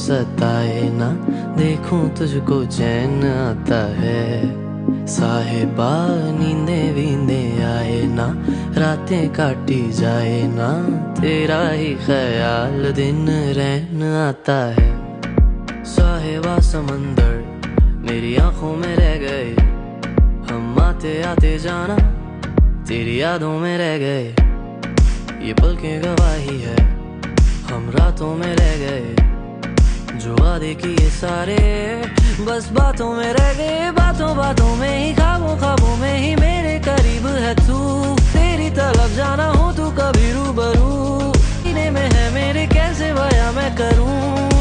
सताए ना, देखूं तुझको चैन आता है। साहिबा नींदे वींदे आए ना, रातें काटी जाए ना, तेरा ही ख्याल दिन रहन आता है। साहिबा समंदर मेरी आंखों में रह गए, हम आते आते जाना तेरी यादों में रह गए। ये पल की गवाही है, हम रातों में रह गए, जो वादे किए सारे बस बातों में रह गए। बातों बातों में ही, ख्वाबों ख्वाबों में ही मेरे करीब है तू। तेरी तरफ जाना हो तू कभी रूबरू, सीने में है मेरे कैसे बयां मैं करूं।